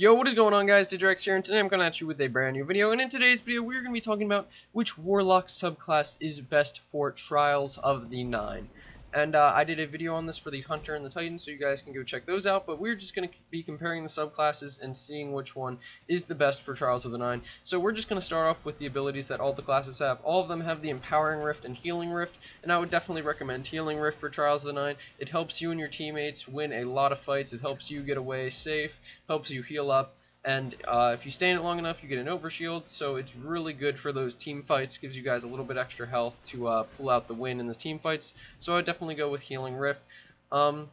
Yo, what is going on, guys? Digrex here, and today I'm coming at you with a brand new video. And in today's video, we're going to be talking about which Warlock subclass is best for Trials of the 9. And I did a video on this for the Hunter and the Titan, so you guys can go check those out. But we're just going to be comparing the subclasses and seeing which one is the best for Trials of the 9. So we're just going to start off with the abilities that all the classes have. All of them have the Empowering Rift and Healing Rift, and I would definitely recommend Healing Rift for Trials of the 9. It helps you and your teammates win a lot of fights. It helps you get away safe, helps you heal up. And if you stay in it long enough, you get an overshield, so it's really good for those team fights. Gives you guys a little bit extra health to pull out the win in the team fights. So I would definitely go with Healing Rift. So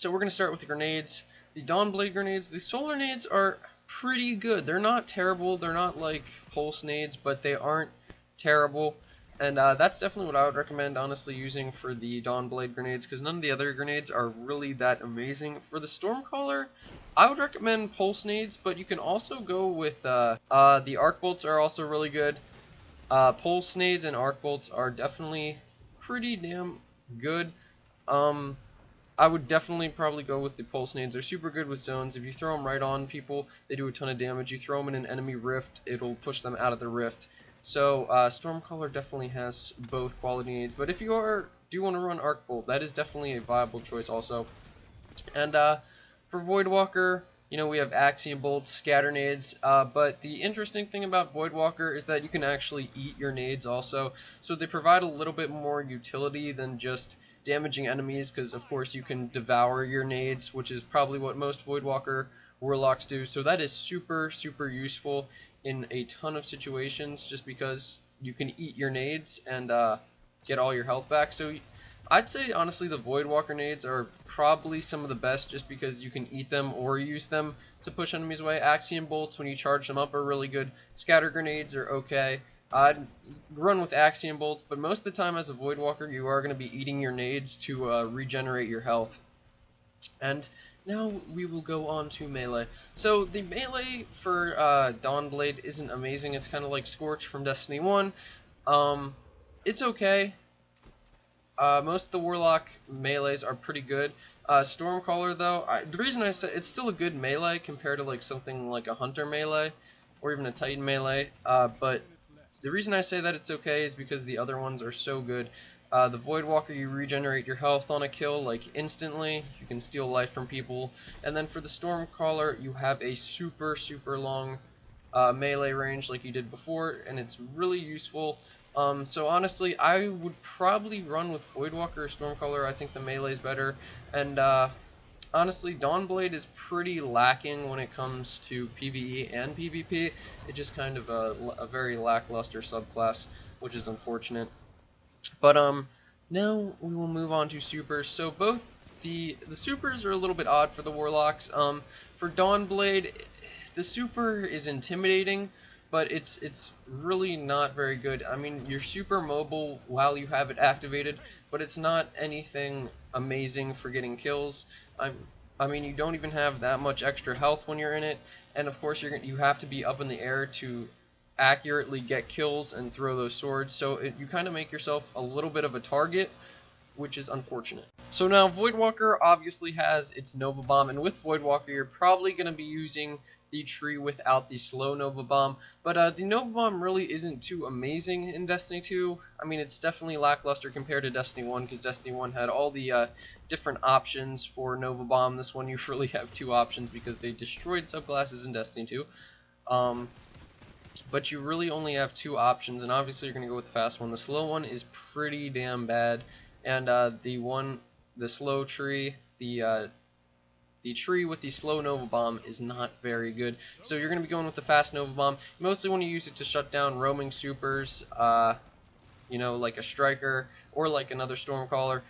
we're going to start with the grenades. The Dawnblade grenades. The solar nades are pretty good. They're not terrible. They're not like pulse nades, but they aren't terrible. And that's definitely what I would recommend, honestly, using for the Dawnblade grenades, because none of the other grenades are really that amazing. For the Stormcaller, I would recommend pulse nades, but you can also go with the arc bolts are also really good. Pulse nades and arc bolts are definitely pretty damn good. I would definitely probably go with the pulse nades. They're super good with zones. If you throw them right on people, they do a ton of damage. You throw them in an enemy rift, it'll push them out of the rift. So Stormcaller definitely has both quality nades, but if you do want to run Arc Bolt, that is definitely a viable choice also. And for Voidwalker, you know, we have Axiom Bolts, Scatter Nades, but the interesting thing about Voidwalker is that you can actually eat your nades also, so they provide a little bit more utility than just damaging enemies, because of course you can devour your nades, which is probably what most Voidwalker Warlocks do, so that is super useful in a ton of situations, just because you can eat your nades and get all your health back. So I'd say honestly the Voidwalker nades are probably some of the best, just because you can eat them or use them to push enemies away. Axiom Bolts, when you charge them up, are really good. Scatter Grenades are okay. I'd run with Axiom Bolts, but most of the time as a Voidwalker you are going to be eating your nades to regenerate your health. And now we will go on to melee. So the melee for Dawnblade isn't amazing. It's kind of like Scorch from Destiny 1. It's okay. Most of the Warlock melees are pretty good. Stormcaller though, the reason I say it's still a good melee compared to like something like a Hunter melee or even a Titan melee, but the reason I say that it's okay is because the other ones are so good. The Voidwalker, you regenerate your health on a kill like instantly. You can steal life from people. And then for the Stormcaller, you have a super long melee range like you did before, and it's really useful. So honestly, I would probably run with Voidwalker or Stormcaller. I think the melee is better. And honestly, Dawnblade is pretty lacking when it comes to PvE and PvP. It's just kind of a very lackluster subclass, which is unfortunate. But now we will move on to supers. So both the supers are a little bit odd for the Warlocks. For Dawnblade, the super is intimidating, but it's really not very good. I mean, you're super mobile while you have it activated, but it's not anything amazing for getting kills. I mean, you don't even have that much extra health when you're in it, and of course you have to be up in the air to accurately get kills and throw those swords, so you kind of make yourself a little bit of a target, which is unfortunate. So now Voidwalker obviously has its Nova Bomb, and with Voidwalker you're probably going to be using the tree without the slow Nova Bomb, but the Nova Bomb really isn't too amazing in Destiny 2. I mean, it's definitely lackluster compared to Destiny 1, because Destiny 1 had all the different options for Nova Bomb. This one you really have two options because they destroyed subclasses in Destiny 2. But you really only have two options, and obviously you're going to go with the fast one. The slow one is pretty damn bad, and the slow tree, the tree with the slow Nova Bomb is not very good. So you're going to be going with the fast Nova Bomb. You mostly want to use it to shut down roaming supers, you know, like a Striker or like another Stormcaller,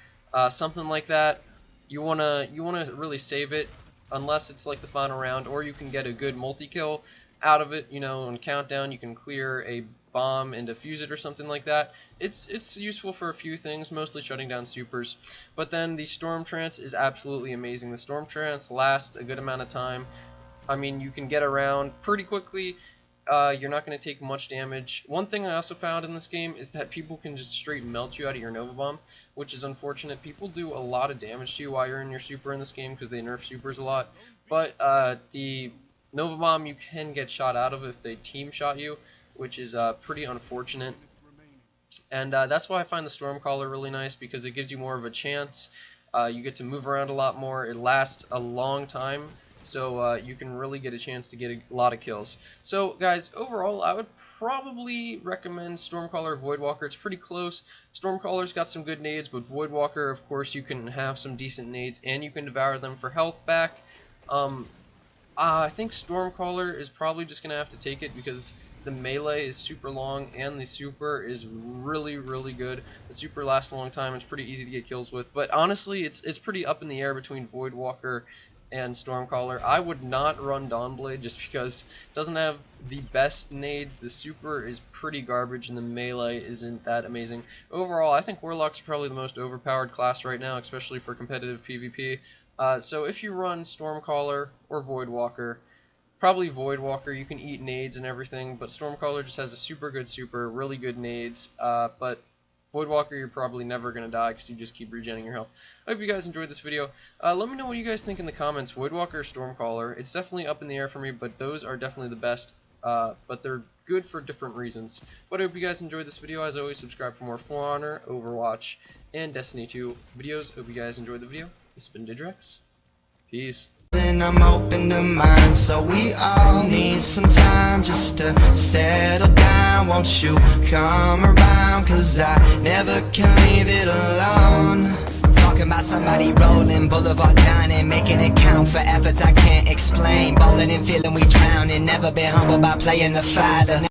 something like that. You wanna really save it unless it's like the final round, or you can get a good multi-kill out of it, you know, on countdown you can clear a bomb and defuse it or something like that. It's useful for a few things, mostly shutting down supers. But then the Storm Trance is absolutely amazing. The Storm Trance lasts a good amount of time. I mean, you can get around pretty quickly. You're not going to take much damage. One thing I also found in this game is that people can just straight melt you out of your Nova Bomb, which is unfortunate. People do a lot of damage to you while you're in your super in this game because they nerf supers a lot. But the Nova Bomb you can get shot out of if they team shot you, which is pretty unfortunate. And that's why I find the Stormcaller really nice, because it gives you more of a chance. You get to move around a lot more. It lasts a long time, so you can really get a chance to get a lot of kills. So guys, overall I would probably recommend Stormcaller or Voidwalker. It's pretty close. Stormcaller's got some good nades, but Voidwalker, of course, you can have some decent nades and you can devour them for health back. I think Stormcaller is probably just gonna have to take it because the melee is super long and the super is really, really good. The super lasts a long time. It's pretty easy to get kills with. But honestly, it's pretty up in the air between Voidwalker and Stormcaller. I would not run Dawnblade just because it doesn't have the best nades. The super is pretty garbage and the melee isn't that amazing. Overall, I think Warlock's probably the most overpowered class right now, especially for competitive PvP. So if you run Stormcaller or Voidwalker, probably Voidwalker, you can eat nades and everything, but Stormcaller just has a super good super, really good nades, but Voidwalker you're probably never going to die because you just keep regenerating your health. I hope you guys enjoyed this video. Let me know what you guys think in the comments, Voidwalker or Stormcaller. It's definitely up in the air for me, but those are definitely the best, but they're good for different reasons. But I hope you guys enjoyed this video. As always, subscribe for more For Honor, Overwatch, and Destiny 2 videos. Hope you guys enjoyed the video. This has been Digrex. Peace. And I'm open to mine, so we all need some time just to settle down. Won't you come around, cause I never can leave it alone. Talking about somebody rolling, boulevard dining, making it count for efforts I can't explain. Ballin' and feeling we drowning, never been humble by playing the fighter.